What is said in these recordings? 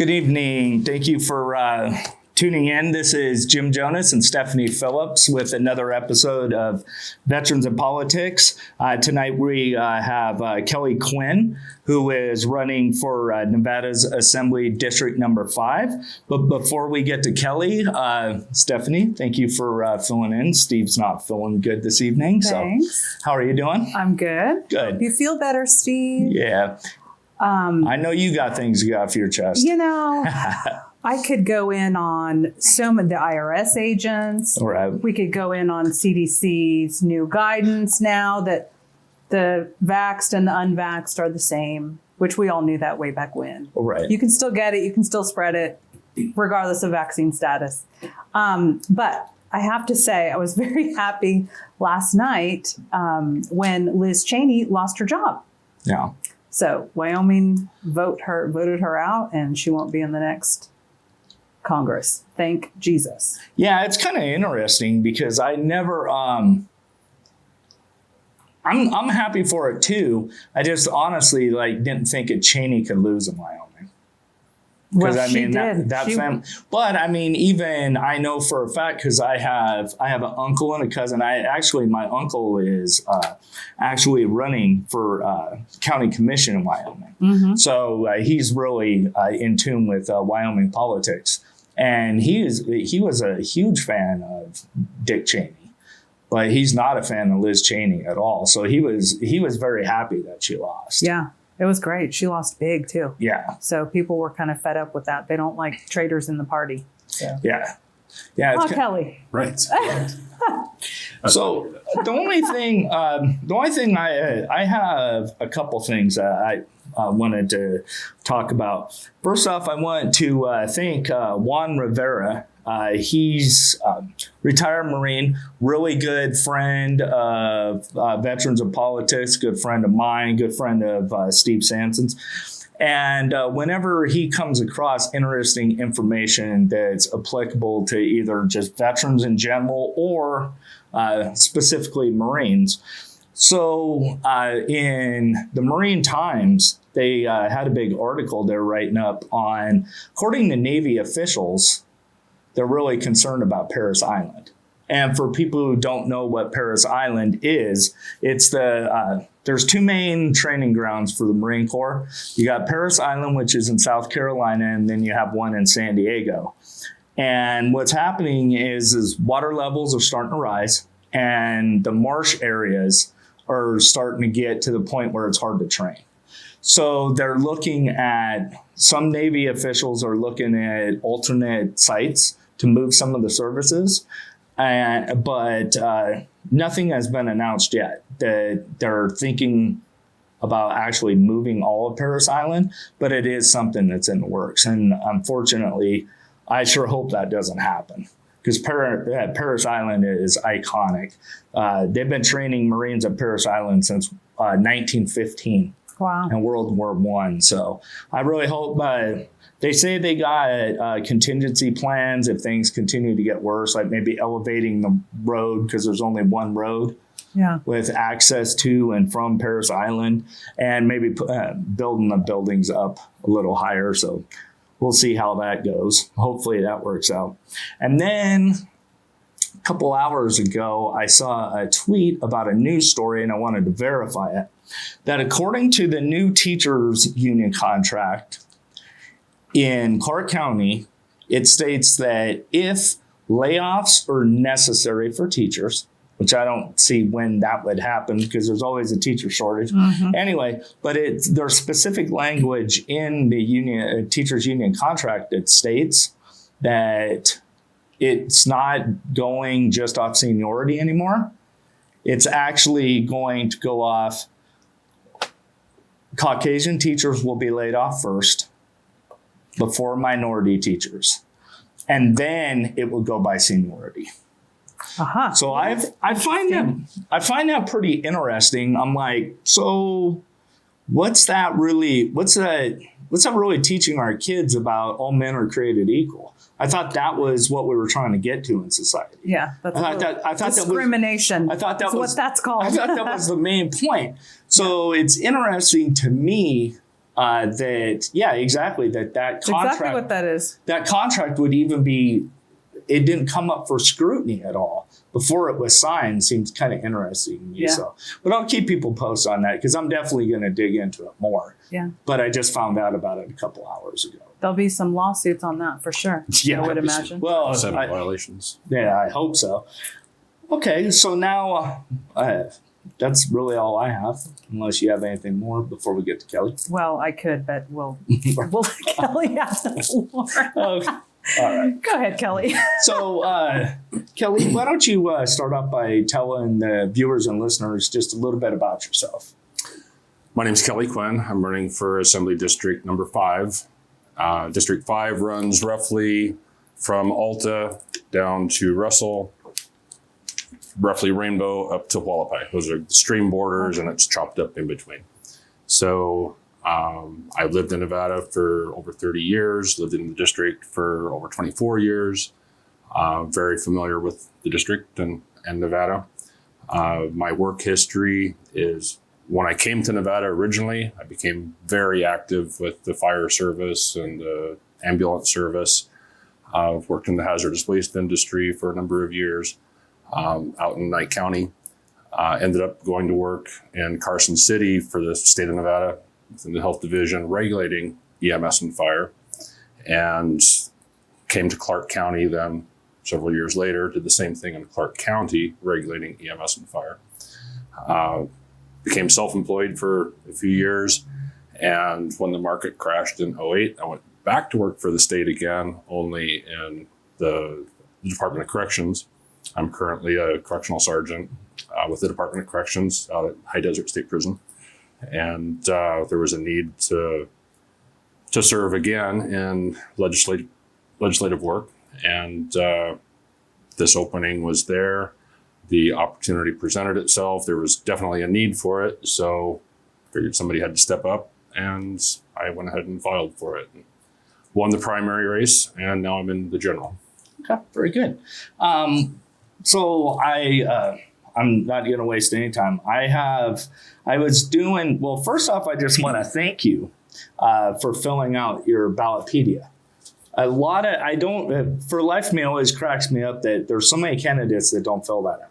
Good evening. Thank you for tuning in. This is Jim Jonas and Stephanie Phillips with another episode of Veterans in Politics. Tonight we have Kelly Quinn, who is running for Nevada's Assembly District number 5. But before we get to Kelly, Stephanie, thank you for filling in. Steve's not feeling good this evening. Thanks. So how are you doing? I'm good. Good. You feel better, Steve? Yeah. I know you got things you got off your chest. You know, I could go in on some of the IRS agents. All right. We could go in on CDC's new guidance now that the vaxxed and the unvaxxed are the same, which we all knew that way back when. All right. You can still get it. You can still spread it, regardless of vaccine status. But I have to say, I was very happy last night when Liz Cheney lost her job. Yeah. So Wyoming voted her out, and she won't be in the next Congress. Thank Jesus. Yeah, it's kind of interesting because I never. I'm happy for it too. I just honestly didn't think Cheney could lose in Wyoming. Well, I mean, she did. that family. But I mean, even I know for a fact because I have an uncle and a cousin. My uncle is actually running for county commission in Wyoming. Mm-hmm. So he's really in tune with Wyoming politics, and he was a huge fan of Dick Cheney. But he's not a fan of Liz Cheney at all. So he was very happy that she lost. Yeah. It was great. She lost big, too. Yeah. So people were kind of fed up with that. They don't like traitors in the party. So. Yeah. Yeah. Kelly. Right. So the only thing I have a couple things that I wanted to talk about. First off, I want to thank Juan Rivera. He's a retired Marine, really good friend of Veterans of Politics, good friend of mine, good friend of Steve Sanson's. And whenever he comes across interesting information that's applicable to either just veterans in general or specifically Marines. So in the Marine Times, they had a big article they're writing up on, according to Navy officials, they're really concerned about Parris Island. And for people who don't know what Parris Island is, it's there's two main training grounds for the Marine Corps. You got Parris Island, which is in South Carolina, and then you have one in San Diego. And what's happening is water levels are starting to rise, and the marsh areas are starting to get to the point where it's hard to train. So they're looking at, some Navy officials are looking at alternate sites to move some of the services, but nothing has been announced yet that they're thinking about actually moving all of Parris Island, but it is something that's in the works. And unfortunately, I sure hope that doesn't happen because Parris Island is iconic. They've been training Marines at Parris Island since 1915. Wow. And World War I. So I really hope they say they got contingency plans if things continue to get worse, like maybe elevating the road because there's only one road with access to and from Parris Island, and maybe building the buildings up a little higher. So we'll see how that goes. Hopefully that works out. And then a couple hours ago, I saw a tweet about a news story, and I wanted to verify it, that according to the new teachers union contract in Clark County, it states that if layoffs are necessary for teachers, which I don't see when that would happen because there's always a teacher shortage. Mm-hmm. Anyway, but there's specific language in the union teachers union contract that states that it's not going just off seniority anymore. It's actually going to go off. Caucasian teachers will be laid off first before minority teachers. And then it will go by seniority. Uh-huh. So I find that pretty interesting. I'm like, so what's that really teaching our kids about all men are created equal? I thought that was what we were trying to get to in society. Yeah, that's I thought discrimination. I thought that was what that's called. I thought that was the main point. So it's interesting to me exactly. That That's contract, exactly what that is. that contract would even be, it didn't come up for scrutiny at all before it was signed. Seems kind of interesting to me. Yeah. So, but I'll keep people posted on that because I'm definitely going to dig into it more. Yeah. But I just found out about it a couple hours ago. There'll be some lawsuits on that for sure. Yeah, I would imagine. Well, Seven violations. yeah, I hope so. Okay, so now that's really all I have, unless you have anything more before we get to Kelly. Well, I could, but we'll let Kelly have the floor. Okay. All right. Go ahead, Kelly. So, Kelly, why don't you start off by telling the viewers and listeners just a little bit about yourself? My name's Kelly Quinn. I'm running for Assembly District number 5. District 5 runs roughly from Alta down to Russell, roughly Rainbow up to Hualapai. Those are the stream borders, and it's chopped up in between. So I lived in Nevada for over 30 years, lived in the district for over 24 years. Very familiar with the district and Nevada. My work history is when I came to Nevada originally, I became very active with the fire service and the ambulance service. I've worked in the hazardous waste industry for a number of years out in Knight County. Ended up going to work in Carson City for the state of Nevada within the health division regulating EMS and fire, and came to Clark County then several years later, did the same thing in Clark County regulating EMS and fire. Became self-employed for a few years, and when the market crashed in 2008, I went back to work for the state again, only in the Department of Corrections. I'm currently a correctional sergeant with the Department of Corrections out at High Desert State Prison. And there was a need to serve again in legislative work. And this opening was there. The opportunity presented itself. There was definitely a need for it. So figured somebody had to step up, and I went ahead and filed for it. Won the primary race, and now I'm in the general. Okay, very good. So I'm not going to waste any time. First off, I just want to thank you for filling out your ballotpedia. For the life of me, it always cracks me up that there's so many candidates that don't fill that out.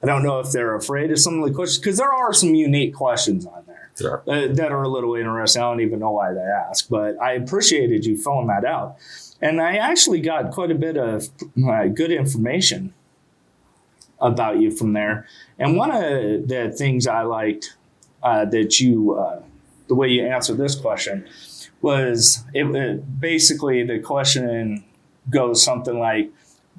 I don't know if they're afraid of some of the questions, because there are some unique questions on there that are a little interesting. I don't even know why they ask, but I appreciated you filling that out. And I actually got quite a bit of good information about you from there. And one of the things I liked that you, the way you answered this question, was basically the question goes something like,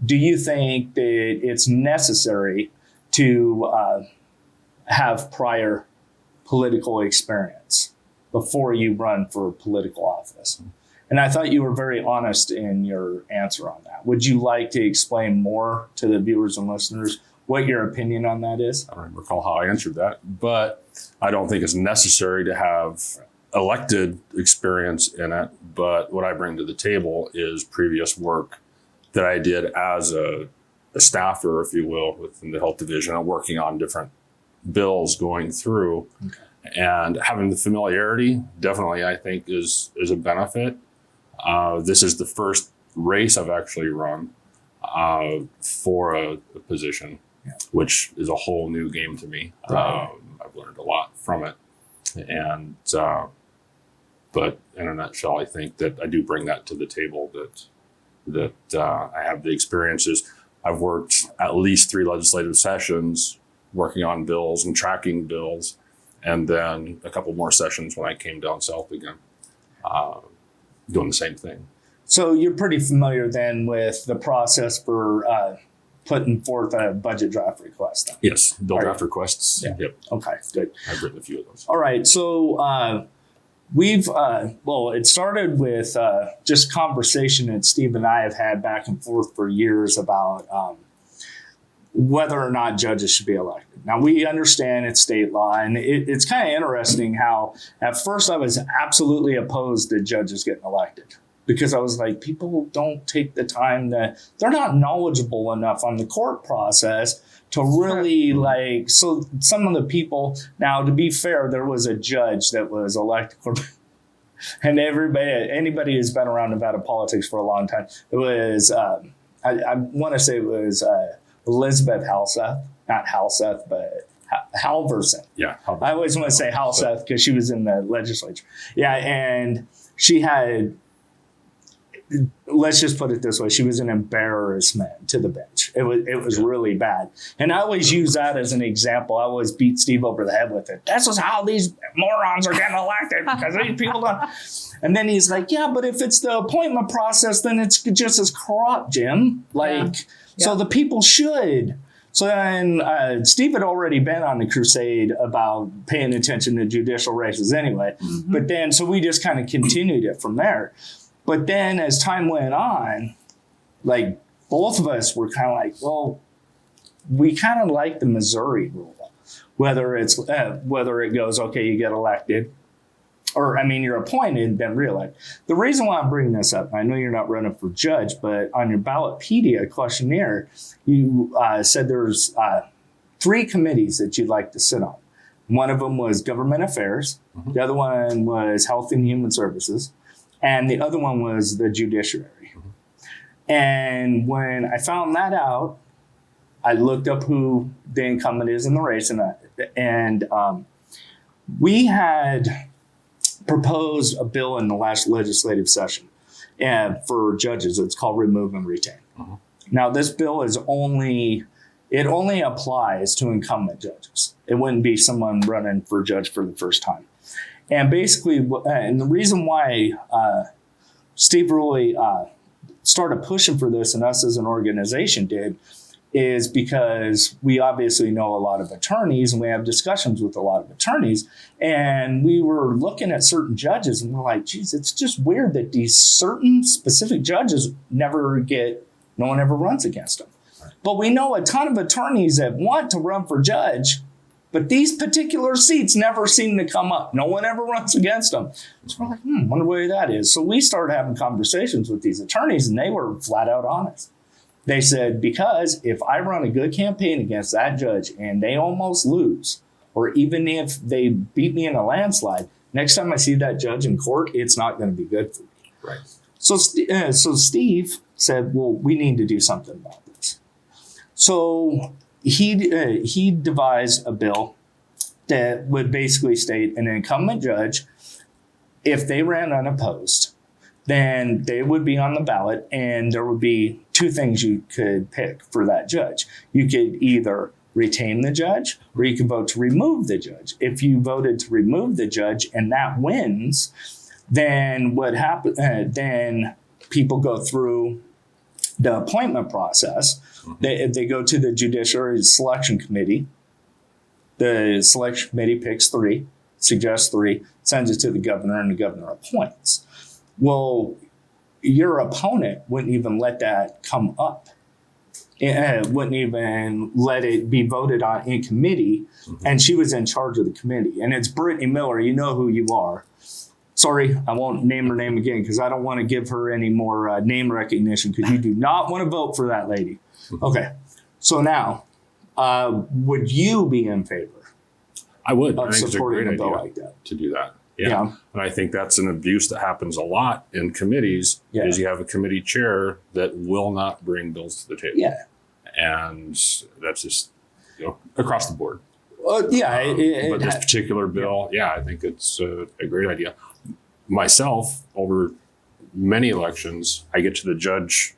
do you think that it's necessary to have prior political experience before you run for political office? And I thought you were very honest in your answer on that. Would you like to explain more to the viewers and listeners what your opinion on that is? I don't recall how I answered that, but I don't think it's necessary to have elected experience in it. But what I bring to the table is previous work that I did as a staffer, if you will, within the health division, and working on different bills going through. Okay. And having the familiarity definitely, I think, is a benefit. This is the first race I've actually run for a position, which is a whole new game to me. Right. I've learned a lot from it. And but in a nutshell, I think that I do bring that to the table, that I have the experiences. I've worked at least 3 legislative sessions working on bills and tracking bills, and then a couple more sessions when I came down south again, doing the same thing. So you're pretty familiar then with the process for putting forth a budget draft request then? Yes, bill draft requests. Yeah. Yep. Okay, good. I've written a few of those. All right, so it started with just conversation that Steve and I have had back and forth for years about whether or not judges should be elected. Now, we understand it's state law, and it's kind of interesting how at first I was absolutely opposed to judges getting elected, because I was like, people don't take the time they're not knowledgeable enough on the court process to really so some of the people, now to be fair, there was a judge that was elected. And anybody who's been around Nevada politics for a long time, it was, I want to say it was Elizabeth Halseth, not Halseth, but Halverson. Yeah. I always want to say Halseth because she was in the legislature. Yeah, and she had, let's just put it this way, she was an embarrassment to the bench. It was really bad. And I always use that as an example. I always beat Steve over the head with it. This is how these morons are getting elected because these people don't. And then he's like, yeah, but if it's the appointment process, then it's just as corrupt, Jim. So the people should. So then Steve had already been on the crusade about paying attention to judicial races anyway. Mm-hmm. But then, so we just kind of continued it from there. But then as time went on, like both of us were kind of like, well, we kind of like the Missouri rule, whether it goes, okay, you get elected, or you're appointed, then reelected. The reason why I'm bringing this up, I know you're not running for judge, but on your Ballotpedia questionnaire, you said there's 3 committees that you'd like to sit on. One of them was government affairs. Mm-hmm. The other one was health and human services. And the other one was the judiciary. Mm-hmm. And when I found that out, I looked up who the incumbent is in the race. And we had proposed a bill in the last legislative session for judges. It's called Remove and Retain. Mm-hmm. Now, this bill only applies to incumbent judges. It wouldn't be someone running for judge for the first time. And basically, and the reason why Steve really started pushing for this, and us as an organization did, is because we obviously know a lot of attorneys and we have discussions with a lot of attorneys. And we were looking at certain judges and we're like, geez, it's just weird that these certain specific judges no one ever runs against them. But we know a ton of attorneys that want to run for judge, but these particular seats never seem to come up. No one ever runs against them. So we're like, wonder why that is. So we started having conversations with these attorneys and they were flat out honest. They said, because if I run a good campaign against that judge and they almost lose, or even if they beat me in a landslide, next time I see that judge in court, it's not going to be good for me. Right. So Steve said, well, we need to do something about this. So he devised a bill that would basically state an incumbent judge, if they ran unopposed, then they would be on the ballot and there would be 2 things you could pick for that judge. You could either retain the judge or you could vote to remove the judge. If you voted to remove the judge and that wins, then what happens? Then people go through the appointment process. They go to the Judiciary Selection Committee. The selection committee picks 3, suggests 3, sends it to the governor, and the governor appoints. Well, your opponent wouldn't even let that come up. Wouldn't even let it be voted on in committee. Mm-hmm. And she was in charge of the committee. And it's Brittany Miller. You know who you are. Sorry, I won't name her name again because I don't want to give her any more name recognition because you do not want to vote for that lady. Okay, so now, would you be in favor? I would. Of I think it's a supporting great a bill idea like that? to do that. Yeah. And I think that's an abuse that happens a lot in committees is you have a committee chair that will not bring bills to the table. Yeah. And that's just, across the board. But this particular bill, I think it's a great idea. Myself, over many elections, I get to the judge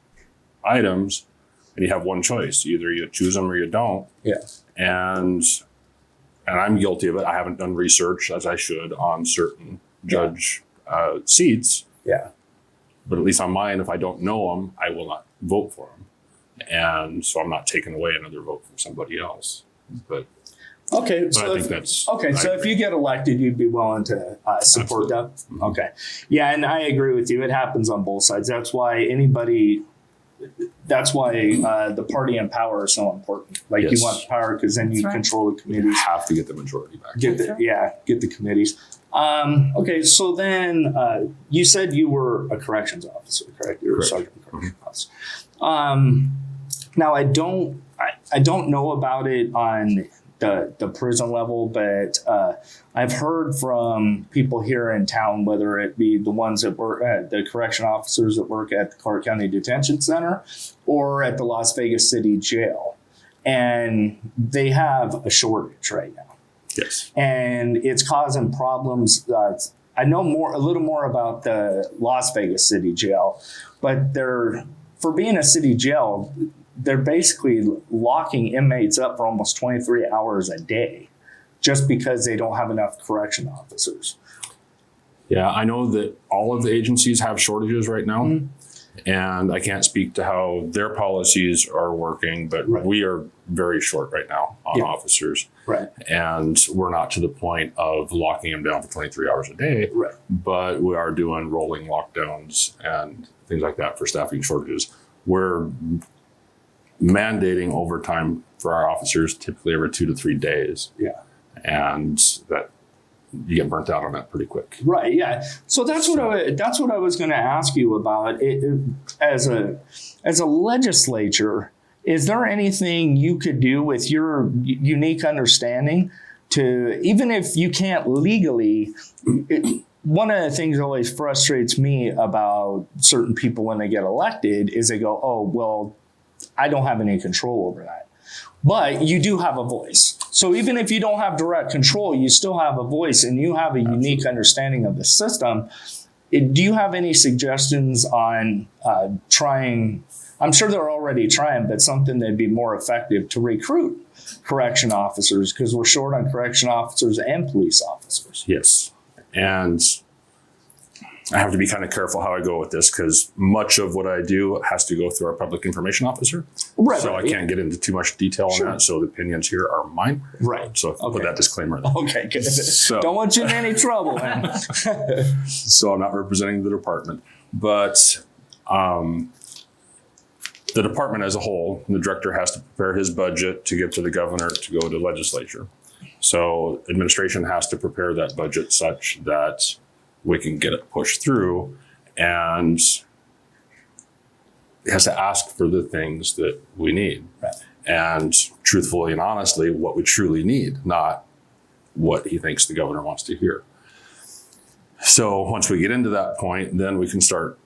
items and you have one choice. Either you choose them or you don't. Yeah. And I'm guilty of it. I haven't done research as I should on certain judge seats. Yeah. But at least on mine, if I don't know them, I will not vote for them. And so I'm not taking away another vote from somebody else. But okay, so I think that's okay. So if you get elected, you'd be willing to support that. Mm-hmm. Okay, yeah, and I agree with you. It happens on both sides. That's why the party in power is so important. Like you want power because then you control the committees. You have to get the majority back. Get the committees. Okay, so then you said you were a corrections officer, correct? You were a sergeant corrections officer. Now I don't know about it on the prison level, but I've heard from people here in town, whether it be the ones that work at the correction officers that work at the Clark County Detention Center or at the Las Vegas City Jail, and they have a shortage right now. Yes. And it's causing problems. I know a little more about the Las Vegas City Jail, but for being a city jail, they're basically locking inmates up for almost 23 hours a day just because they don't have enough correction officers. Yeah, I know that all of the agencies have shortages right now, and I can't speak to how their policies are working, but we are very short right now on officers. Right. And we're not to the point of locking them down for 23 hours a day, but we are doing rolling lockdowns and things like that for staffing shortages. We're mandating overtime for our officers typically every 2 to 3 days. Yeah. And that you get burnt out on that pretty quick. Right. Yeah. So that's what I was going to ask you about. As a legislature, is there anything you could do with your unique understanding to, even if you can't legally, one of the things that always frustrates me about certain people when they get elected is they go, oh, well, I don't have any control over that. But you do have a voice. So even if you don't have direct control, you still have a voice and you have a unique understanding of the system. Do you have any suggestions on trying, I'm sure they're already trying, but something that'd be more effective to recruit correction officers, because we're short on correction officers and police officers? Yes. And I have to be kind of careful how I go with this because much of what I do has to go through our public information officer. Right. So I can't get into too much detail on that. So the opinions here are mine. Right. So I'll put that disclaimer there. Okay, good. So, don't want you in any trouble, man. So I'm not representing the department. But the department as a whole, the director has to prepare his budget to give to the governor to go to legislature. So administration has to prepare that budget such that we can get it pushed through, and it has to ask for the things that we need. Right. And truthfully and honestly, what we truly need, not what he thinks the governor wants to hear. So once we get into that point, then we can start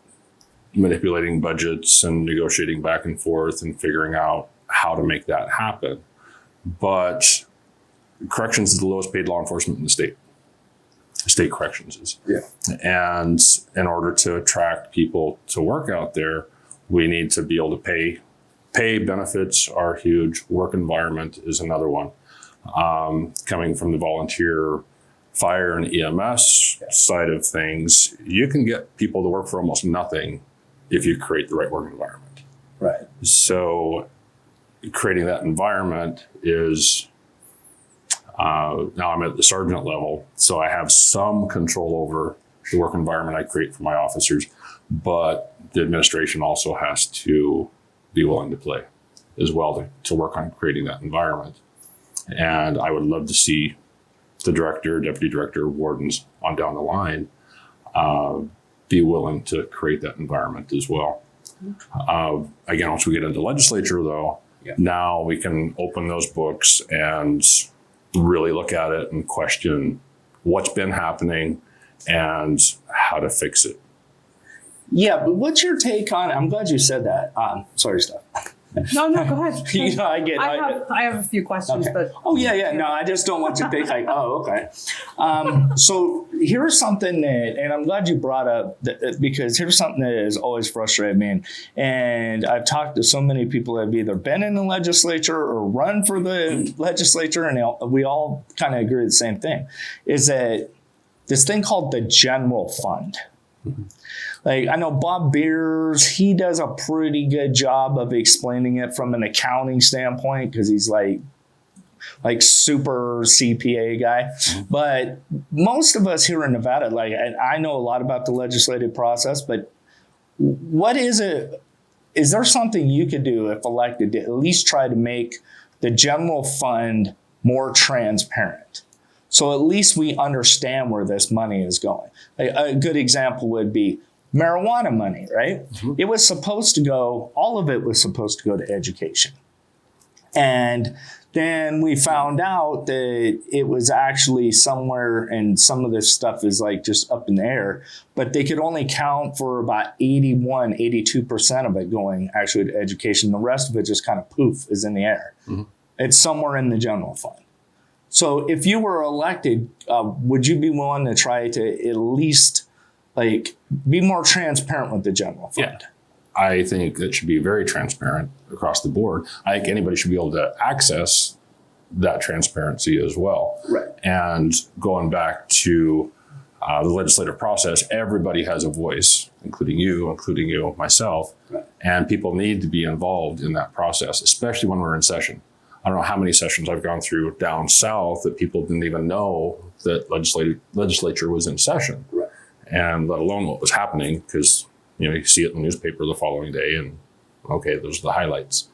manipulating budgets and negotiating back and forth and figuring out how to make that happen. But corrections is the lowest paid law enforcement in the state. State corrections is. Yeah. And in order to attract people to work out there, we need to be able to pay. Pay benefits are huge. Work environment is another one. Coming from the volunteer fire and EMS side of things, you can get people to work for almost nothing if you create the right work environment. Right. So creating that environment is, now I'm at the sergeant level, so I have some control over the work environment I create for my officers, but the administration also has to be willing to play as well to work on creating that environment. And I would love to see the director, deputy director, wardens on down the line be willing to create that environment as well. Again, once we get into legislature though, now we can open those books and really look at it and question what's been happening and how to fix it. Yeah, but what's your take on, I'm glad you said that. Sorry, Steph. No, go ahead. You know, I have a few questions, okay. but oh yeah. No, I just don't want you to think like, oh, okay. So here's something that, and I'm glad you brought up because here's something that has always frustrated me, and I've talked to so many people that have either been in the legislature or run for the legislature, and we all kind of agree the same thing, is that this thing called the general fund. Mm-hmm. Like, I know Bob Beers, he does a pretty good job of explaining it from an accounting standpoint because he's like super CPA guy. Mm-hmm. But most of us here in Nevada, like, I know a lot about the legislative process, but what is it? Is there something you could do if elected to at least try to make the general fund more transparent? So at least we understand where this money is going. A good example would be marijuana money, right? Mm-hmm. It was supposed to go, all of it was supposed to go to education. And then we found out that it was actually somewhere, and some of this stuff is like just up in the air, but they could only count for about 82% of it going actually to education. The rest of it just kind of poof is in the air. Mm-hmm. It's somewhere in the general fund. So if you were elected, would you be willing to try to at least like be more transparent with the general fund? Yeah. I think it should be very transparent across the board. I think anybody should be able to access that transparency as well. Right. And going back to the legislative process, everybody has a voice, including you, myself, right. And people need to be involved in that process, especially when we're in session. I don't know how many sessions I've gone through down south that people didn't even know that legislature was in session, right. And let alone what was happening, because you see it in the newspaper the following day, and okay, those are the highlights.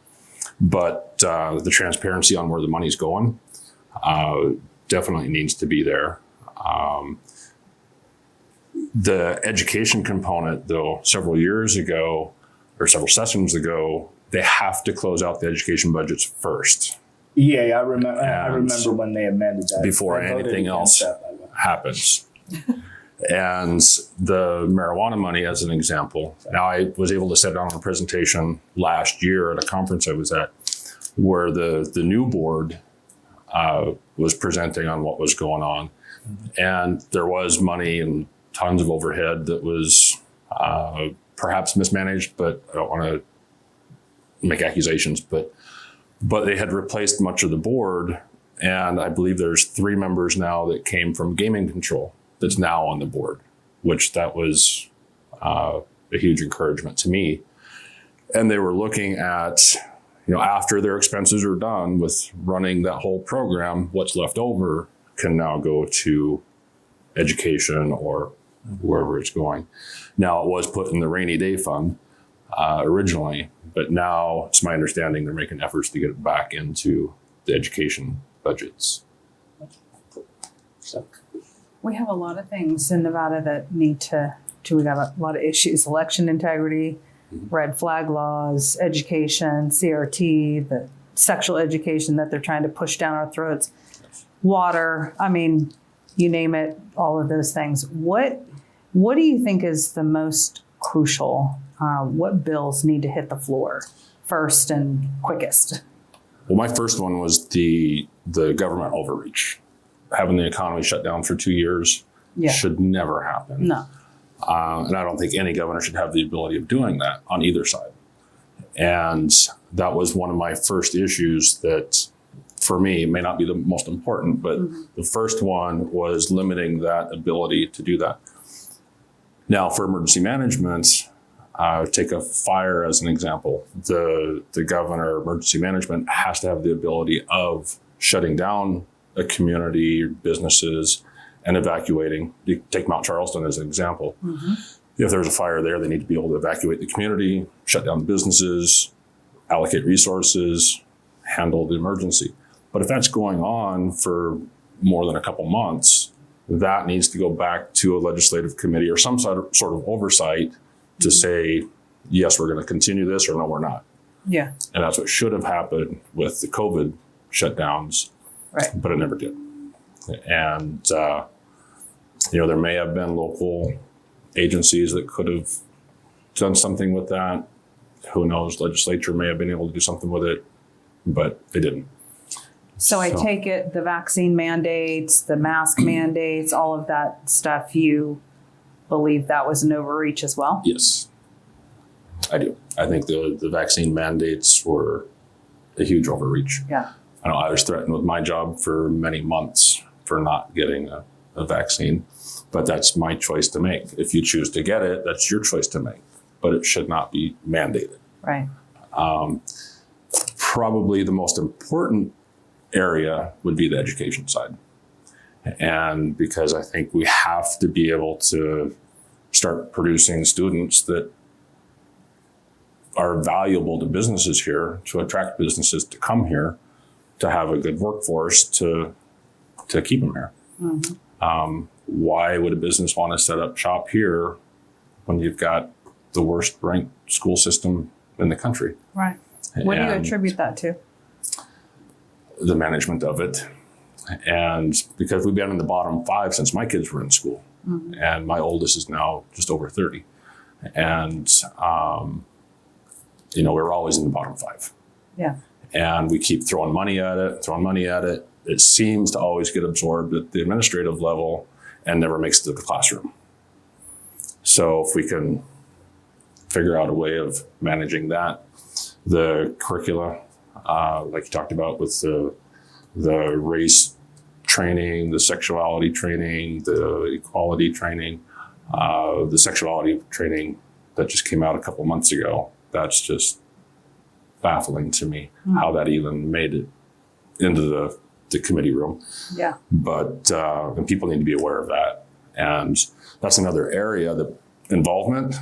But the transparency on where the money's going definitely needs to be there. The education component, though, several years ago or several sessions ago, they have to close out the education budgets first. Yeah, I remember when they amended that. Before anything else happens. And the marijuana money, as an example. Now, I was able to sit down on a presentation last year at a conference I was at where the new board was presenting on what was going on. And there was money and tons of overhead that was perhaps mismanaged, but I don't want to make accusations, but they had replaced much of the board. And I believe there's 3 members now that came from gaming control that's now on the board, which that was a huge encouragement to me. And they were looking at, after their expenses are done with running that whole program, what's left over can now go to education or wherever it's going. Now, it was put in the rainy day fund originally, but now it's my understanding they're making efforts to get it back into the education budgets. So. We have a lot of things in Nevada that need to we got a lot of issues: election integrity, red flag laws, education, CRT, the sexual education that they're trying to push down our throats, water. I mean, you name it, all of those things. What do you think is the most crucial? What bills need to hit the floor first and quickest? Well, my first one was the government overreach. Having the economy shut down for 2 years should never happen. No. And I don't think any governor should have the ability of doing that on either side. And that was one of my first issues that, for me, may not be the most important, but the first one was limiting that ability to do that. Now, for emergency management, take a fire as an example. The governor of emergency management has to have the ability of shutting down a community, businesses, and evacuating. You take Mount Charleston as an example. Mm-hmm. If there's a fire there, they need to be able to evacuate the community, shut down businesses, allocate resources, handle the emergency. But if that's going on for more than a couple months, that needs to go back to a legislative committee or some sort of oversight to say, yes, we're going to continue this, or no, we're not. Yeah. And that's what should have happened with the COVID shutdowns. Right. But it never did. And, there may have been local agencies that could have done something with that. Who knows? Legislature may have been able to do something with it, but they didn't. So I take it the vaccine mandates, the mask mandates, all of that stuff, you believe that was an overreach as well? Yes, I do. I think the vaccine mandates were a huge overreach. Yeah. I know I was threatened with my job for many months for not getting a vaccine, but that's my choice to make. If you choose to get it, that's your choice to make, but it should not be mandated. Right. Probably the most important area would be the education side. And because I think we have to be able to start producing students that are valuable to businesses here, to attract businesses to come here, to have a good workforce to keep them here. Mm-hmm. Why would a business want to set up shop here when you've got the worst ranked school system in the country? Right. What do you attribute that to? the management of it. And because we've been in the bottom 5 since my kids were in school, and my oldest is now just over 30. And, we're always in the bottom 5. Yeah. And we keep throwing money at it. It seems to always get absorbed at the administrative level and never makes it to the classroom. So if we can figure out a way of managing that, the curricula, like you talked about with the race training, the sexuality training, the equality training, the sexuality training that just came out a couple months ago, that's just baffling to me how that even made it into the committee room. Yeah. But and people need to be aware of that. And that's another area, the involvement.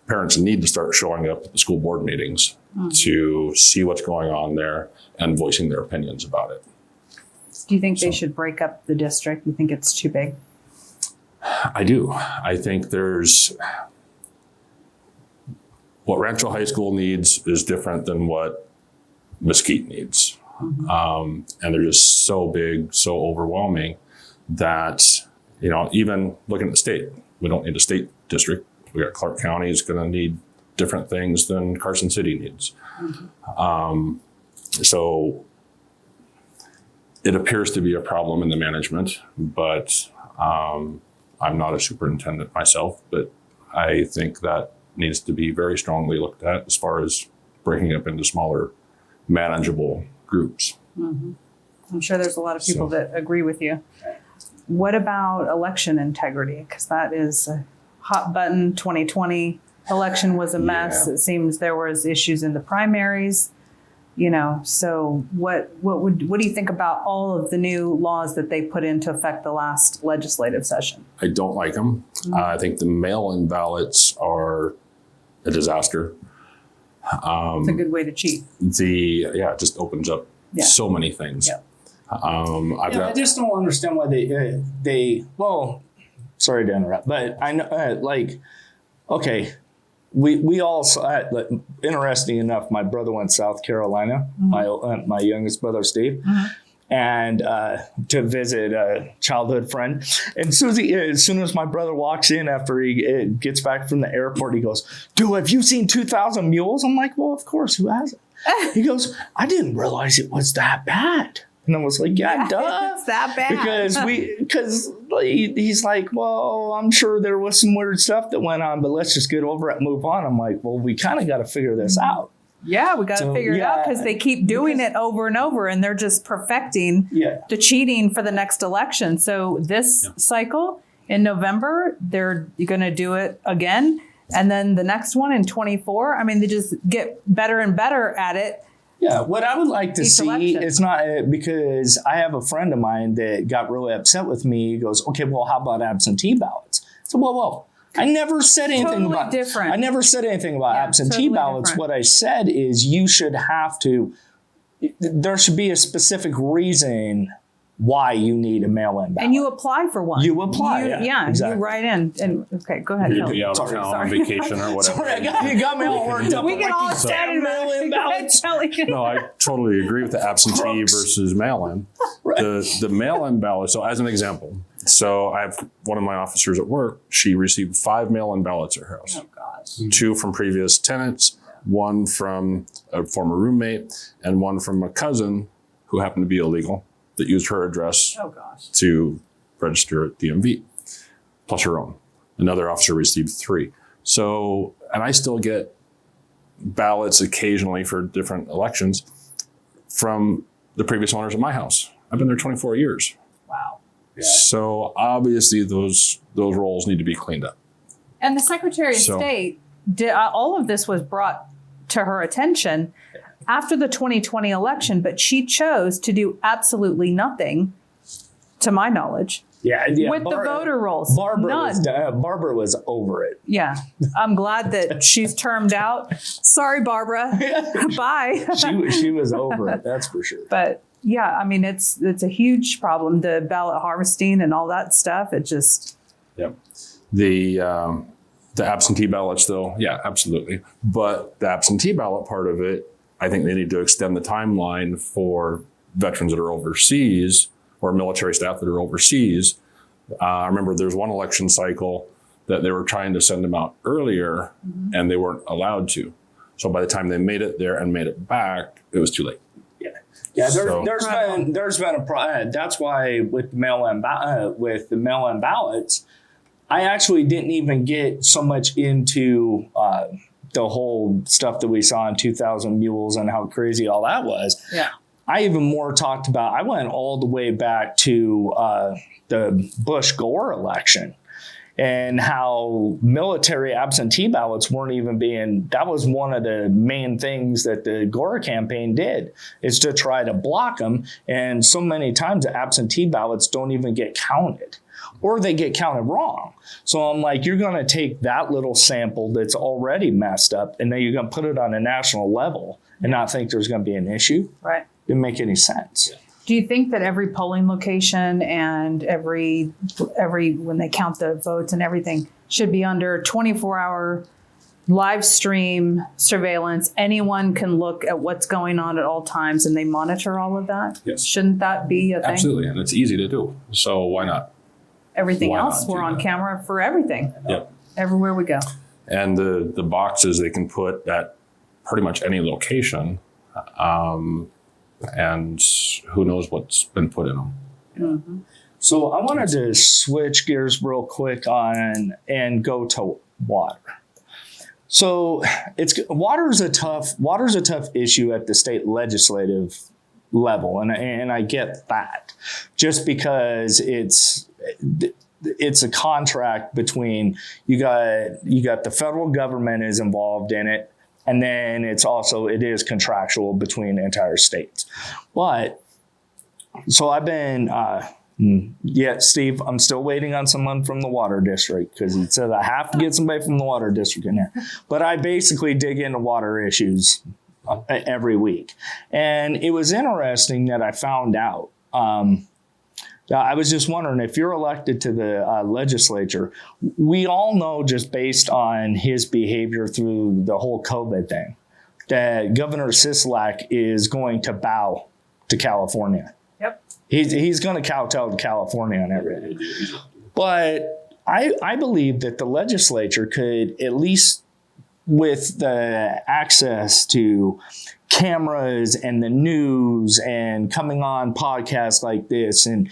Parents need to start showing up at the school board meetings to see what's going on there and voicing their opinions about it. Do you think they should break up the district? You think it's too big? I do. I think what Rancho High School needs is different than what Mesquite needs. And they're just so big, so overwhelming that, even looking at the state, we don't need a state district. We got Clark County is going to need different things than Carson City needs. So it appears to be a problem in the management, but I'm not a superintendent myself, but I think that needs to be very strongly looked at as far as breaking up into smaller, manageable groups. I'm sure there's a lot of people that agree with you. What about election integrity? Because that is a hot button. 2020 election was a mess. Yeah. It seems there was issues in the primaries. So what do you think about all of the new laws that they put into effect the last legislative session? I don't like them. I think the mail-in ballots are a disaster. It's a good way to cheat. It just opens up so many things. Yeah. I just don't understand why they sorry to interrupt, but I know, okay, we all interesting enough, my brother went to South Carolina, my youngest brother, Steve, and to visit a childhood friend. And as soon as my brother walks in after he gets back from the airport, he goes, "Dude, have you seen 2,000 Mules?" I'm like, "Well, of course, who hasn't?" He goes, "I didn't realize it was that bad." And I was like, "Yeah, duh." It's that bad. Because he's like, "Well, I'm sure there was some weird stuff that went on, but let's just get over it and move on." I'm like, "Well, we kind of got to figure this out." Yeah, we got to figure it out because they keep doing it over and over, and they're just perfecting the cheating for the next election. So this cycle in November, they're going to do it again. And then the next one in 24, I mean, they just get better and better at it. Yeah, what I would like to see, election. it's not because I have a friend of mine that got really upset with me. He goes, "Okay, well, how about absentee ballots?" So, whoa. I never said anything about different. I never said anything about absentee totally ballots. different. What I said is there should be a specific reason why you need a mail-in ballot. And you apply for one. You apply, exactly. You write in. And okay, go ahead. You'd Kelly. be out of town on vacation or whatever. Sorry, you got me all worked up. We get all excited about mail-in ballots. No, I totally agree with the absentee versus mail-in. Right. The mail-in ballot, so as an example, so I have one of my officers at work, she received 5 mail-in ballots at her house. Oh, gosh. 2 from previous tenants, 1 from a former roommate, and 1 from a cousin who happened to be illegal that used her address to register at DMV, plus her own. Another officer received 3. So, and I still get ballots occasionally for different elections from the previous owners of my house. I've been there 24 years. Wow. Yeah. So obviously those roles need to be cleaned up. And the Secretary of State, all of this was brought to her attention after the 2020 election, but she chose to do absolutely nothing, to my knowledge, with the voter rolls. Barbara was over it. Yeah. I'm glad that she's termed out. Sorry, Barbara. Bye. She was over it, that's for sure. But yeah, I mean, it's a huge problem. The ballot harvesting and all that stuff. It just. Yep. The absentee ballots, though, yeah, absolutely. But the absentee ballot part of it, I think they need to extend the timeline for veterans that are overseas or military staff that are overseas. I remember there's one election cycle that they were trying to send them out earlier and they weren't allowed to. So by the time they made it there and made it back, it was too late. Yeah, So- there's been a that's why with the mail-in ballots, I actually didn't even get so much into the whole stuff that we saw in 2000 Mules and how crazy all that was. Yeah. I even more talked about, I went all the way back to the Bush-Gore election and how military absentee ballots weren't even being, that was one of the main things that the Gore campaign did, is to try to block them. And so many times the absentee ballots don't even get counted, or they get counted wrong. So I'm like, you're going to take that little sample that's already messed up, and then you're going to put it on a national level and not think there's going to be an issue? Right. Didn't make any sense. Do you think that every polling location and every when they count the votes and everything should be under 24-hour live stream surveillance? Anyone can look at what's going on at all times and they monitor all of that? Yes. Shouldn't that be a thing? Absolutely. And it's easy to do. So why not? Everything Why else, not do we're on that? camera for everything. Yep. Everywhere we go. And the boxes they can put at pretty much any location. And who knows what's been put in them. Mm-hmm. So I wanted to switch gears real quick on and go to water. So water's a tough issue at the state legislative level, and I get that, just because it's a contract between you got the federal government is involved in it. And then it is contractual between entire states. But, so I've been, Steve, I'm still waiting on someone from the water district, because he said I have to get somebody from the water district in there. But I basically dig into water issues every week. And it was interesting that I found out, I was just wondering, if you're elected to the legislature, we all know, just based on his behavior through the whole COVID thing, that Governor Sisolak is going to bow to California. Yep. He's going to kowtow to California on everything. But I believe that the legislature could, at least with the access to cameras and the news and coming on podcasts like this and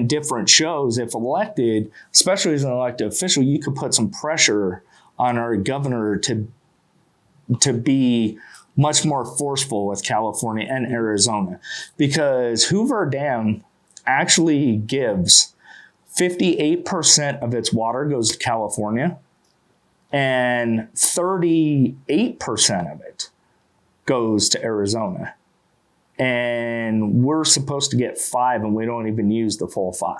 different shows, if elected, especially as an elected official, you could put some pressure on our governor to be much more forceful with California and Arizona, because Hoover Dam actually gives 58% of its water goes to California, and 38% of it goes to Arizona. And we're supposed to get 5, and we don't even use the full 5.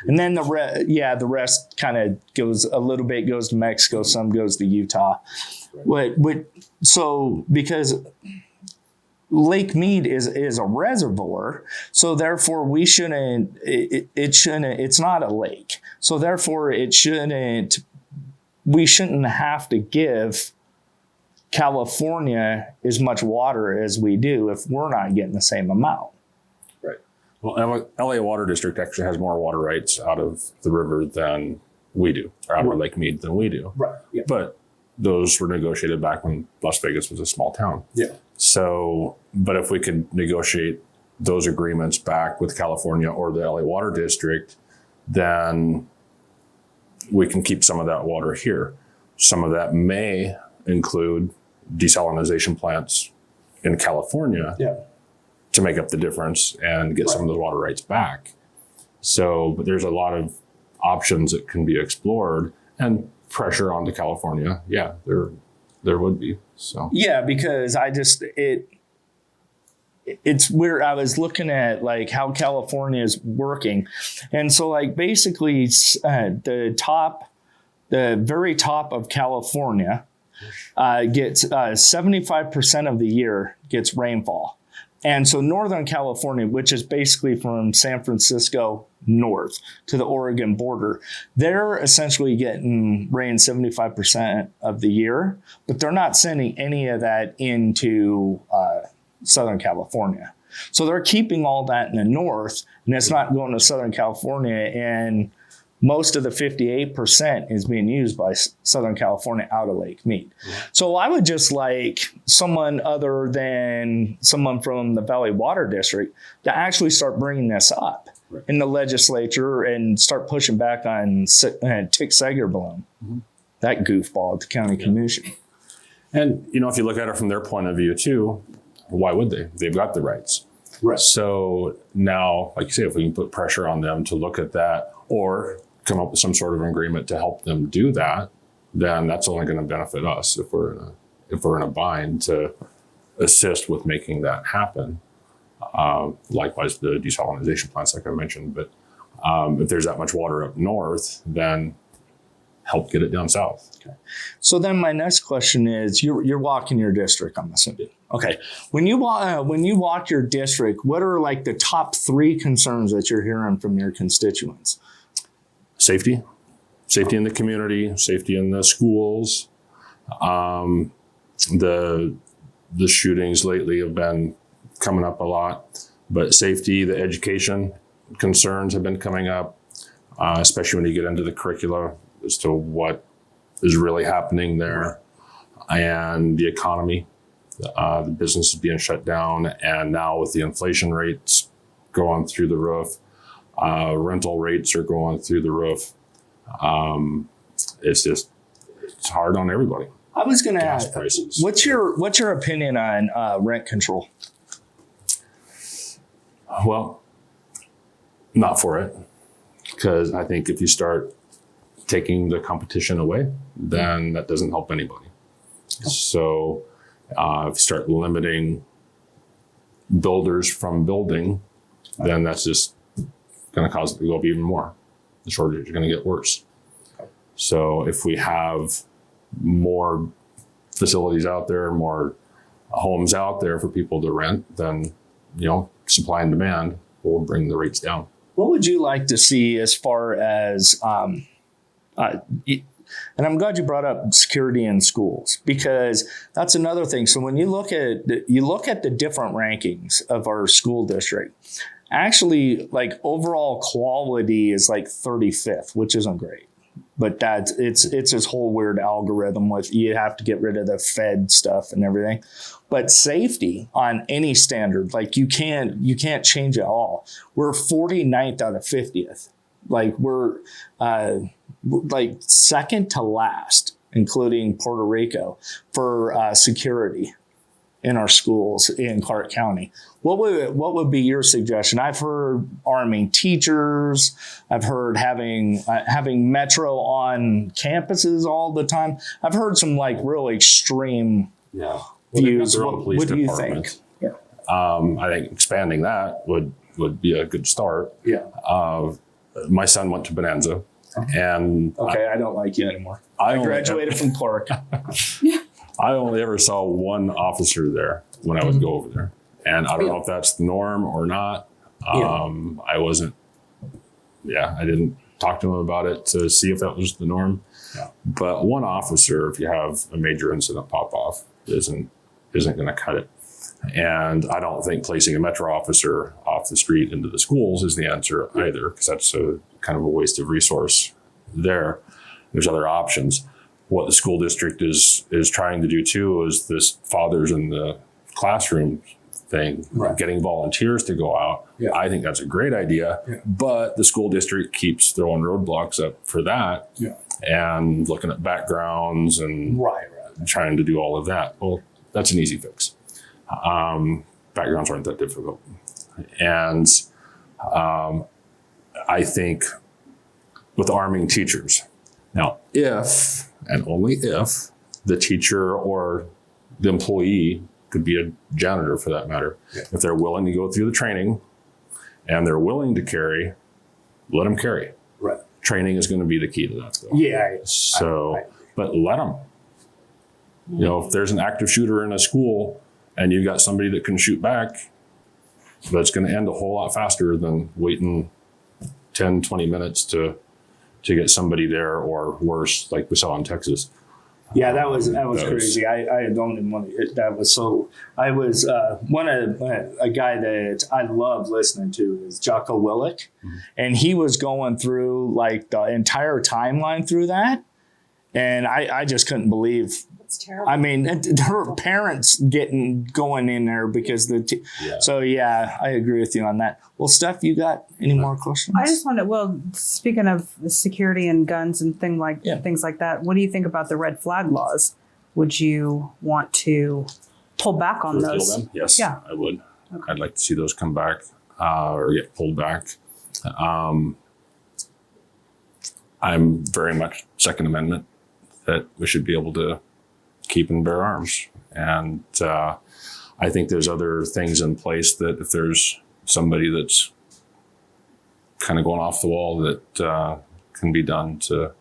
And then the rest kind of goes, a little bit goes to Mexico, some goes to Utah. So because Lake Mead is a reservoir, so therefore we shouldn't, it's not a lake. So therefore we shouldn't have to give California as much water as we do if we're not getting the same amount. Right. Well, LA Water District actually has more water rights out of the river than we do, or out of Lake Mead than we do. Right. Yeah. But those were negotiated back when Las Vegas was a small town. Yeah. So, but if we could negotiate those agreements back with California or the LA Water District, then we can keep some of that water here. Some of that may include desalination plants in California to make up the difference and get some of those water rights back. So, but there's a lot of options that can be explored, and pressure onto California. Yeah, there would be. So yeah, because it's weird. I was looking at like how California is working, and so like basically the very top of California gets 75% of the year gets rainfall. And so Northern California, which is basically from San Francisco north to the Oregon border, they're essentially getting rain 75% of the year, but they're not sending any of that into Southern California. So they're keeping all that in the north, and it's not going to Southern California. And most of the 58% is being used by Southern California out of Lake Mead. So I would just like someone other than someone from the Valley Water District to actually start bringing this up in the legislature and start pushing back on Tick Segerblum, that goofball at the county commission. And, if you look at it from their point of view too, why would they? They've got the rights. Right. So now, like you say, if we can put pressure on them to look at that or come up with some sort of agreement to help them do that, then that's only going to benefit us if we're in a bind to assist with making that happen. Likewise, the desalinization plants, like I mentioned. But if there's that much water up north, then help get it down south. Okay. So then my next question is, you're walking your district, I'm assuming. Okay. When you walk your district, what are like the top 3 concerns that you're hearing from your constituents? Safety in the community, safety in the schools. The shootings lately have been coming up a lot, but safety, the education concerns have been coming up, especially when you get into the curricula as to what is really happening there, and the economy, the business is being shut down, and now with the inflation rates going through the roof, rental rates are going through the roof. It's hard on everybody. I was going to Gas ask, prices. what's your opinion on rent control? Well, not for it, because I think if you start taking the competition away, then that doesn't help anybody. So if you start limiting builders from building, then that's just going to cause it to go up even more. The shortage is going to get worse. So if we have more facilities out there, more homes out there for people to rent, then, supply and demand will bring the rates down. What would you like to see as far as, and I'm glad you brought up security in schools, because that's another thing. So when you look at the different rankings of our school district, actually, like overall quality is like 35th, which isn't great. But it's this whole weird algorithm with you have to get rid of the Fed stuff and everything. But safety on any standard, like you can't change it all. We're 49th out of 50th. Like we're like second to last, including Puerto Rico, for security in our schools in Clark County. What would be your suggestion? I've heard arming teachers. I've heard having Metro on campuses all the time. I've heard some like real extreme views. What do you think? Yeah. I think expanding that would be a good start. Yeah. My son went to Bonanza, and I don't like you anymore. I graduated from Clark. I only ever saw one officer there when I would go over there. And I don't know if that's the norm or not. I didn't talk to him about it to see if that was the norm. Yeah. But one officer, if you have a major incident pop off, isn't going to cut it. And I don't think placing a Metro officer off the street into the schools is the answer either, because that's a kind of a waste of resource there. There's other options. What the school district is trying to do too is this fathers in the classroom thing, getting volunteers to go out. Yeah. I think that's a great idea, but the school district keeps throwing roadblocks up for that and looking at backgrounds and trying to do all of that. Well, that's an easy fix. Backgrounds aren't that difficult. And I think with arming teachers, now, if and only if the teacher or the employee could be a janitor for that matter, if they're willing to go through the training and they're willing to carry, let them carry. Right. Training is going to be the key to that, though. Yeah. So, but let them. If there's an active shooter in a school and you've got somebody that can shoot back, that's going to end a whole lot faster than waiting 10, 20 minutes to get somebody there, or worse, like we saw in Texas. Yeah, that was crazy. I don't even want to. That was so. I was one of a guy that I love listening to is Jocko Willink, and he was going through like the entire timeline through that, and I just couldn't believe. It's terrible. I mean, her parents going in there because So yeah, I agree with you on that. Well, Steph, you got any more questions? I just wanted, well, speaking of security and guns and things like that, what do you think about the red flag laws? Would you want to pull back on Repeal those? them? Yes, Yeah. I would. Okay. I'd like to see those come back or get pulled back. I'm very much Second Amendment that we should be able to keep and bear arms. And I think there's other things in place that if there's somebody that's kind of going off the wall that can be done to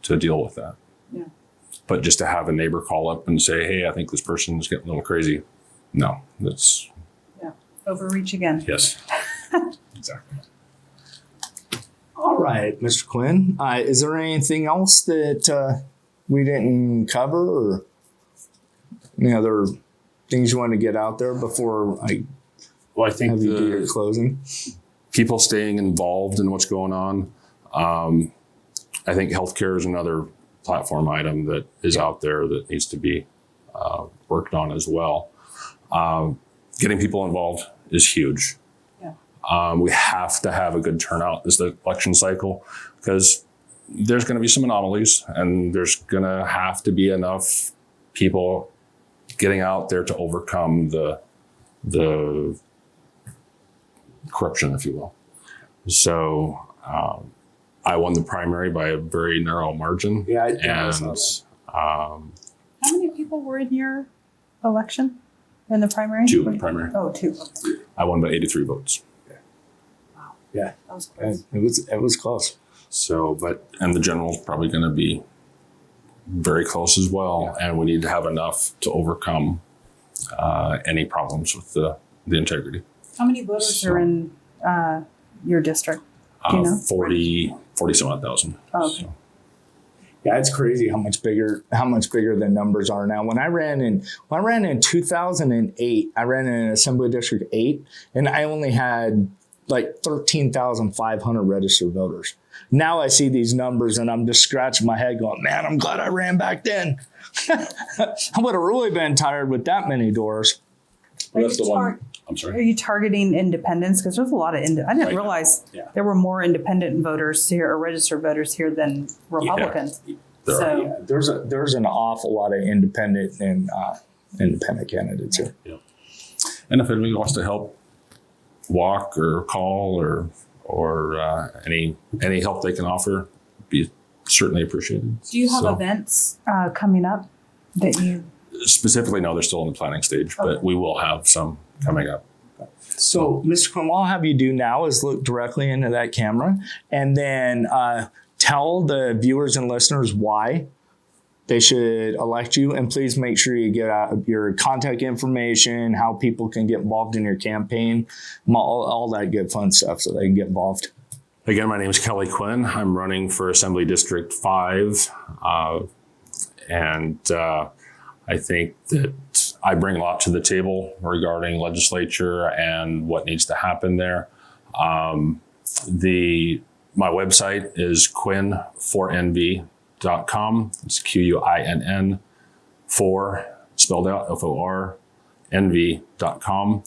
deal with that. Yeah. But just to have a neighbor call up and say, hey, I think this person's getting a little crazy. No, that's. Yeah. Overreach again. Yes. Exactly. All right, Mr. Quinn. Is there anything else that we didn't cover, or any other things you want to get out there before I think have you do your closing? People staying involved in what's going on. I think healthcare is another platform item that is out there that needs to be worked on as well. Getting people involved is huge. Yeah. We have to have a good turnout this election cycle because there's going to be some anomalies and there's going to have to be enough people getting out there to overcome the corruption, if you will. So I won the primary by a very narrow margin. Yeah, How many people were in your election? In the primary? 2 in the primary. Oh, 2. Okay. I won by 83 votes. Wow. Yeah, That was close. it was close. So, and the general's probably going to be very close as well. Yeah. And we need to have enough to overcome any problems with the integrity. How many voters are in your district? Do you know? 40-some-odd-thousand. Oh, okay. So. Yeah, it's crazy how much bigger the numbers are now. When I ran in 2008, I ran in Assembly District 8, and I only had like 13,500 registered voters. Now I see these numbers and I'm just scratching my head going, man, I'm glad I ran back then. I would have really been tired with that many doors. Well, that's the one. I'm sorry. Are you targeting independents? Because there's a lot of I didn't realize there were more independent voters here or registered voters here than Republicans. Yeah, there's an awful lot of independent and independent candidates here. Yeah. And if anybody wants to help walk or call or any help they can offer, be certainly appreciated. Do you have events coming up that you? Specifically, no, they're still in the planning stage, but we will have some coming up. So, Mr. Quinn, what I'll have you do now is look directly into that camera and then tell the viewers and listeners why they should elect you. And please make sure you get out your contact information, how people can get involved in your campaign, all that good fun stuff so they can get involved. Again, my name is Kelly Quinn. I'm running for Assembly District 5. I think that I bring a lot to the table regarding legislature and what needs to happen there. My website is quinn4nv.com. It's QUINN 4 spelled out FOR NV.com.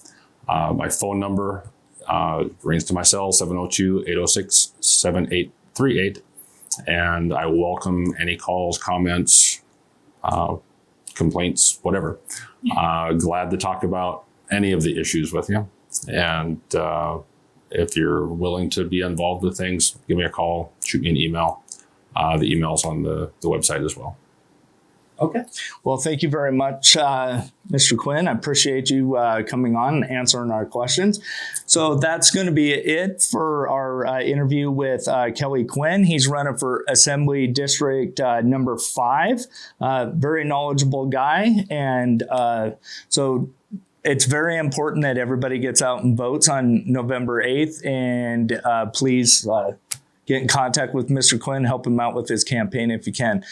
My phone number rings to my cell 702-806-7838. And I welcome any calls, comments, complaints, whatever. Glad to talk about any of the issues with you. And if you're willing to be involved with things, give me a call, shoot me an email. The email's on the website as well. Okay. Well, thank you very much, Mr. Quinn. I appreciate you coming on and answering our questions. So that's going to be it for our interview with Kelly Quinn. He's running for Assembly District number 5. Very knowledgeable guy. And so it's very important that everybody gets out and votes on November 8th. And please get in contact with Mr. Quinn, help him out with his campaign if you can.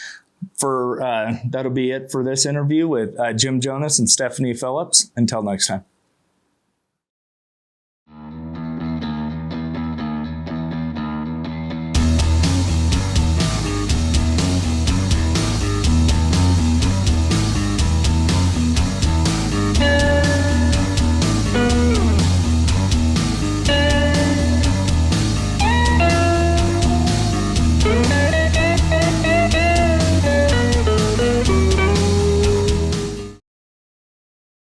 that'll be it for this interview with Jim Jonas and Stephanie Phillips. Until next time.